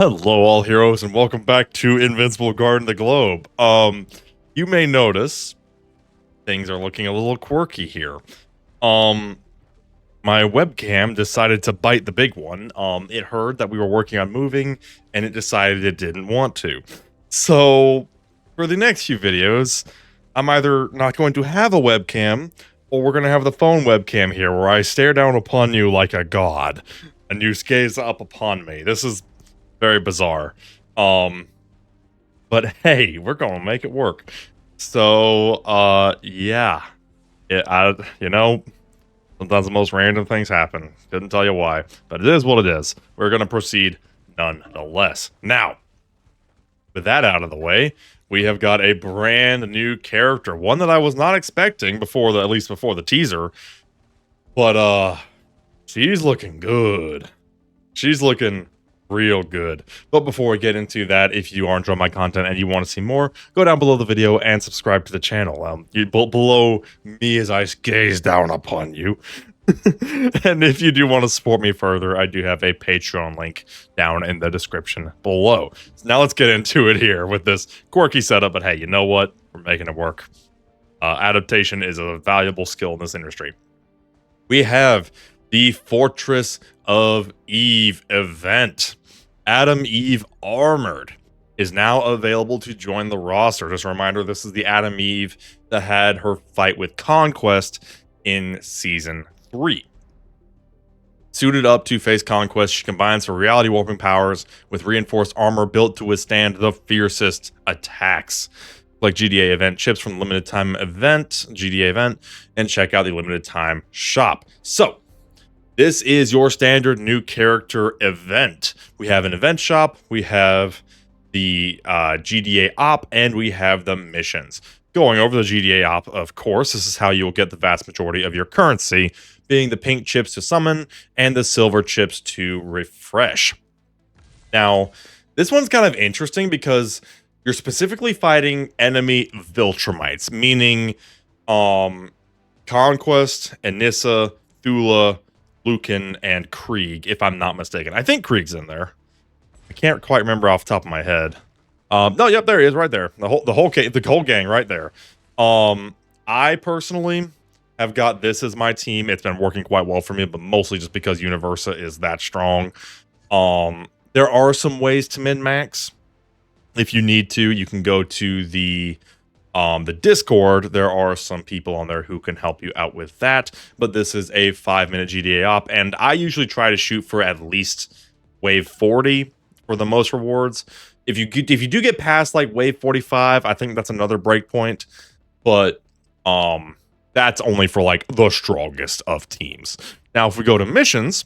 Hello, all heroes, and welcome back to Invincible Guarding the Globe. You may notice things are looking a little quirky here. Um, my webcam decided to bite the big one. It heard that we were working on moving, and it decided it didn't want to. So, for the next few videos, I'm either not going to have a webcam, or we're going to have the phone webcam here, where I stare down upon you like a god, and you gaze up upon me. This is very bizarre. But hey, we're gonna make it work. So, yeah. Sometimes the most random things happen. Couldn't tell you why, but it is what it is. We're gonna proceed nonetheless. Now, with that out of the way, we have got a brand new character, one that I was not expecting at least before the teaser. But she's looking good. She's looking real good. But before we get into that, if you are enjoying my content and you want to see more, go down below the video and subscribe to the channel. Below me as I gaze down upon you. And if you do want to support me further, I do have a Patreon link down in the description below. So now let's get into it here with this quirky setup. But hey, you know what? We're making it work. Adaptation is a valuable skill in this industry. We have the Fortress of Eve event. Adam Eve Armored is now available to join the roster. Just a reminder, this is the Adam Eve that had her fight with Conquest in Season 3. Suited up to face Conquest, she combines her reality warping powers with reinforced armor built to withstand the fiercest attacks. Like GDA event chips from the limited time event, GDA event, and check out the limited time shop. So, this is your standard new character event. We have an event shop, we have the GDA op, and we have the missions. Going over the GDA op, of course, this is how you will get the vast majority of your currency, being the pink chips to summon and the silver chips to refresh. Now, this one's kind of interesting because you're specifically fighting enemy Viltrumites, meaning Conquest, Anissa, Thula, Lucan, and Krieg, if I'm not mistaken. I think Krieg's in there. I can't quite remember off the top of my head. No, yep, there he is, right there. The whole gang, right there. I personally have got this as my team. It's been working quite well for me, but mostly just because Universa is that strong. There are some ways to min-max. If you need to, you can go to the Discord. There are some people on there who can help you out with that, but this is a 5-minute GDA op, and I usually try to shoot for at least wave 40 for the most rewards. If you do get past like wave 45, I think that's another breakpoint, but that's only for like the strongest of teams. Now, if we go to missions,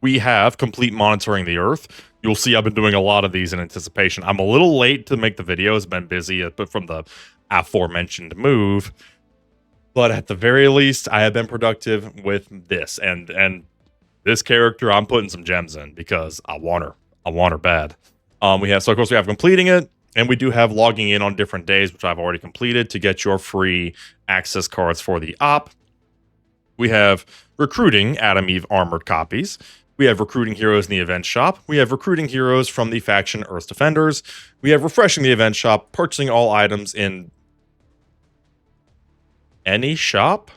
we have complete monitoring the Earth. You'll see I've been doing a lot of these in anticipation. I'm a little late to make the videos, been busy but from the aforementioned move. But at the very least, I have been productive with this. And this character, I'm putting some gems in because I want her. I want her bad. Of course, we have completing it. And we do have logging in on different days, which I've already completed to get your free access cards for the op. We have recruiting Adam Eve Armored copies. We have recruiting heroes in the event shop. We have recruiting heroes from the faction Earth Defenders. We have refreshing the event shop, purchasing all items in any shop.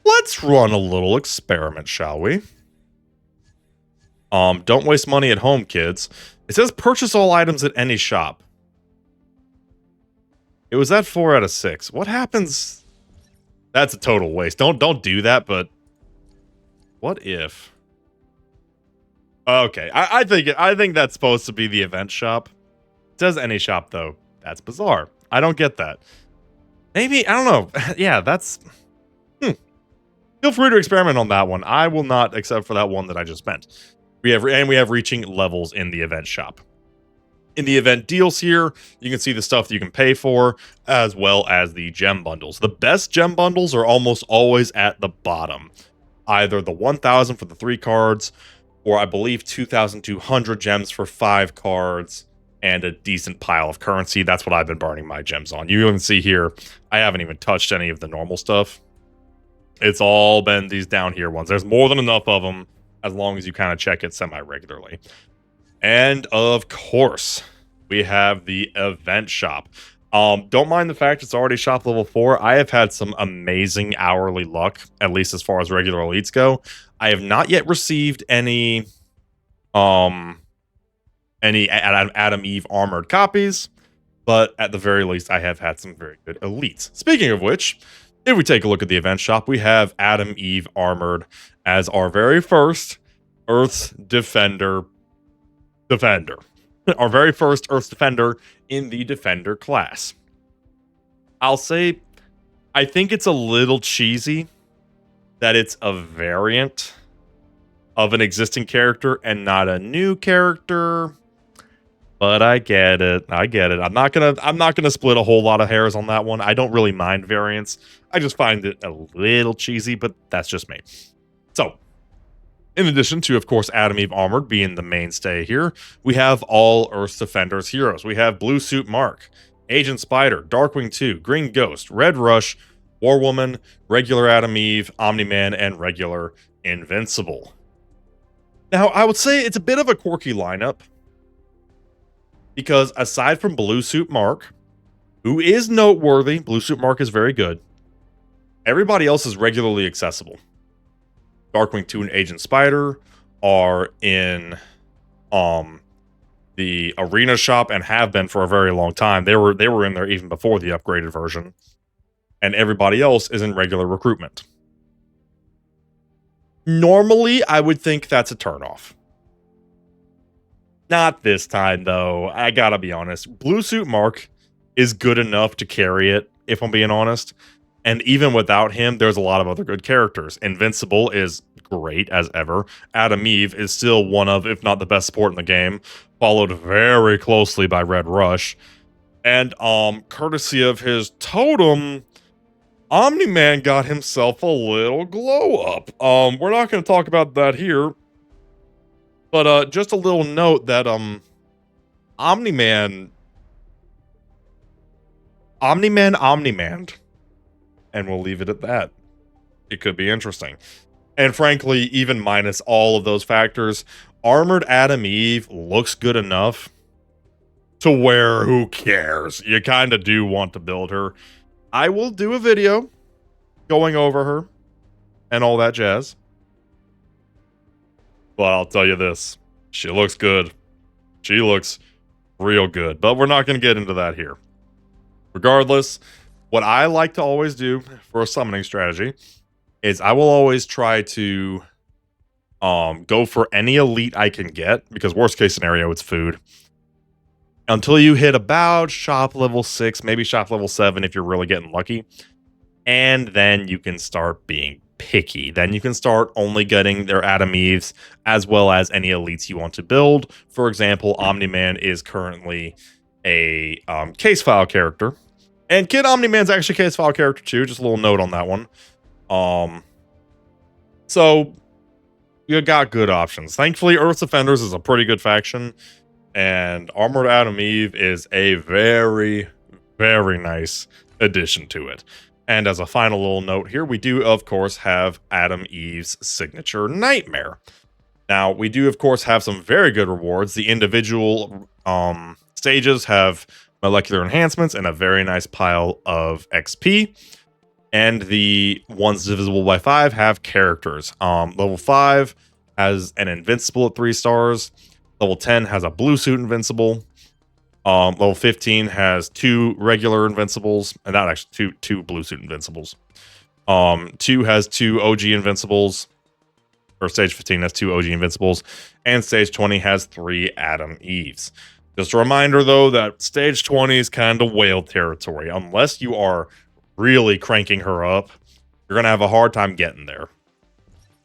Let's run a little experiment, shall we? Don't waste money at home, kids. It says purchase all items at any shop. It was at 4 out of 6. What happens? That's a total waste. Don't do that, but what if? Okay, I think that's supposed to be the event shop. It says any shop though. That's bizarre. I don't get that. Maybe, I don't know. Yeah, that's Feel free to experiment on that one. I will not, except for that one that I just spent. We have reaching levels in the event shop. In the event deals here, you can see the stuff that you can pay for, as well as the gem bundles. The best gem bundles are almost always at the bottom. Either the 1,000 for the 3 cards, or I believe 2,200 gems for 5 cards, and a decent pile of currency. That's what I've been burning my gems on. You can see here, I haven't even touched any of the normal stuff. It's all been these down here ones. There's more than enough of them as long as you kind of check it semi-regularly. And of course, we have the event shop. Don't mind the fact it's already shop level 4. I have had some amazing hourly luck, at least as far as regular elites go. I have not yet received any Adam Eve armored copies, but at the very least, I have had some very good elites. Speaking of which, if we take a look at the event shop, we have Adam Eve armored as our very first Earth's Defender. Our very first Earth's Defender in the Defender class. I'll say, I think it's a little cheesy that it's a variant of an existing character and not a new character. But I get it. I'm not gonna split a whole lot of hairs on that one. I don't really mind variants. I just find it a little cheesy, but that's just me. So, in addition to, of course, Adam Eve Armored being the mainstay here, we have all Earth's Defenders heroes. We have Blue Suit Mark, Agent Spider, Darkwing 2, Green Ghost, Red Rush, War Woman, regular Adam Eve, Omni-Man, and regular Invincible. Now, I would say it's a bit of a quirky lineup, because aside from Blue Suit Mark, who is noteworthy, Blue Suit Mark is very good, everybody else is regularly accessible. Darkwing 2 and Agent Spider are in the arena shop and have been for a very long time. They were in there even before the upgraded version. And everybody else is in regular recruitment. Normally, I would think that's a turnoff. Not this time, though. I gotta be honest. Blue Suit Mark is good enough to carry it, if I'm being honest. And even without him, there's a lot of other good characters. Invincible is great as ever. Adam Eve is still one of, if not the best support in the game, followed very closely by Red Rush. And courtesy of his totem, Omni-Man got himself a little glow up. We're not going to talk about that here, but just a little note that Omni-Man, and we'll leave it at that. It could be interesting. And frankly, even minus all of those factors, Armored Adam Eve looks good enough to where who cares? You kind of do want to build her. I will do a video going over her and all that jazz. But I'll tell you this, she looks good. She looks real good, but we're not going to get into that here. Regardless, what I like to always do for a summoning strategy is I will always try to go for any elite I can get, because worst case scenario, it's food. Until you hit about shop level 6, maybe shop level 7 if you're really getting lucky. And then you can start being picky. Then you can start only getting their Adam Eves as well as any elites you want to build. For example, Omni-Man is currently a case file character. And Kid Omni-Man's actually a case file character too. Just a little note on that one. So you got good options. Thankfully, Earth's Defenders is a pretty good faction. And Armored Adam Eve is a very, very nice addition to it. And as a final little note here, we do, of course, have Adam Eve's signature Nightmare. Now, we do, of course, have some very good rewards. The individual stages have molecular enhancements and a very nice pile of XP. And the ones divisible by 5 have characters. Level 5 has an Invincible at 3 stars. Level 10 has a Blue Suit Invincible. Level 15 has 2 regular Invincibles, and not actually two Blue Suit Invincibles. 2 has 2 OG Invincibles, or stage 15 has 2 OG Invincibles, and stage 20 has 3 Adam Eves. Just a reminder, though, that stage 20 is kind of whale territory. Unless you are really cranking her up, you're going to have a hard time getting there.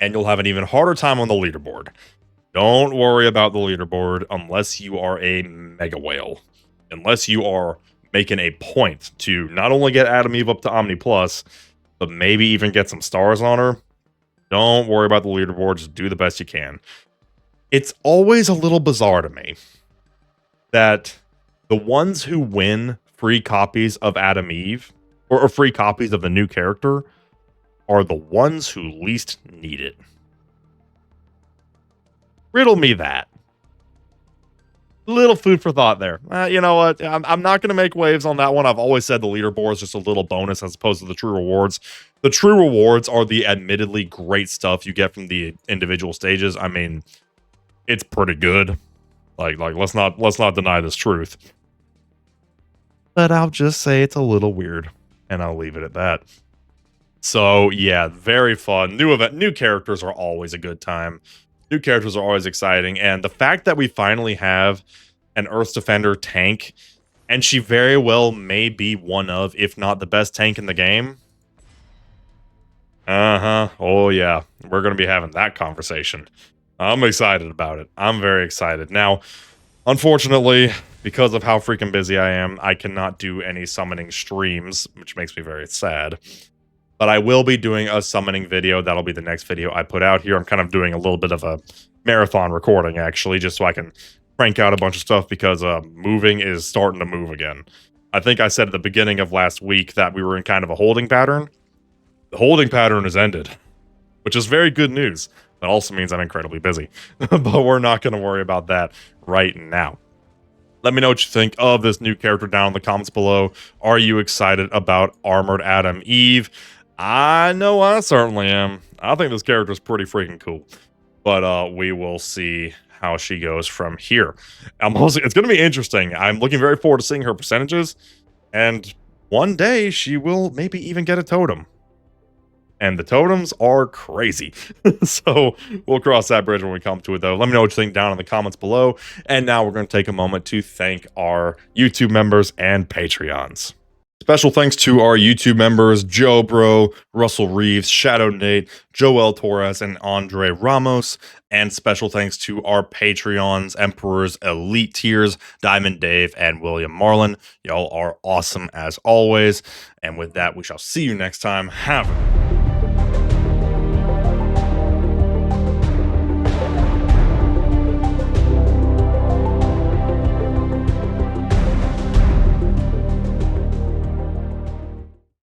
And you'll have an even harder time on the leaderboard. Don't worry about the leaderboard unless you are a mega whale. Unless you are making a point to not only get Adam Eve up to Omni Plus, but maybe even get some stars on her. Don't worry about the leaderboard. Just do the best you can. It's always a little bizarre to me that the ones who win free copies of Adam Eve, or free copies of the new character, are the ones who least need it. Riddle me that. Little food for thought there. You know what? I'm not going to make waves on that one. I've always said the leaderboard is just a little bonus as opposed to the true rewards. The true rewards are the admittedly great stuff you get from the individual stages. I mean, it's pretty good. Like let's not deny this truth. But I'll just say it's a little weird, and I'll leave it at that. So yeah, very fun. New characters are always a good time. New characters are always exciting, and the fact that we finally have an Earth Defender tank, and she very well may be one of, if not the best tank in the game. Oh yeah, we're going to be having that conversation. I'm excited about it. I'm very excited. Now, unfortunately, because of how freaking busy I am, I cannot do any summoning streams, which makes me very sad. But I will be doing a summoning video. That'll be the next video I put out here. I'm kind of doing a little bit of a marathon recording, actually, just so I can crank out a bunch of stuff because moving is starting to move again. I think I said at the beginning of last week that we were in kind of a holding pattern. The holding pattern has ended, which is very good news. That also means I'm incredibly busy. But we're not going to worry about that right now. Let me know what you think of this new character down in the comments below. Are you excited about Armored Adam Eve? I know I certainly am. I think this character is pretty freaking cool. But we will see how she goes from here. It's going to be interesting. I'm looking very forward to seeing her percentages. And one day she will maybe even get a totem. And the totems are crazy. So we'll cross that bridge when we come to it, though. Let me know what you think down in the comments below. And now we're going to take a moment to thank our YouTube members and Patreons. Special thanks to our YouTube members, Joe Bro, Russell Reeves, Shadow Nate, Joel Torres, and Andre Ramos. And special thanks to our Patreons, Emperors, Elite Tiers, Diamond Dave, and William Marlin. Y'all are awesome as always. And with that, we shall see you next time. Have a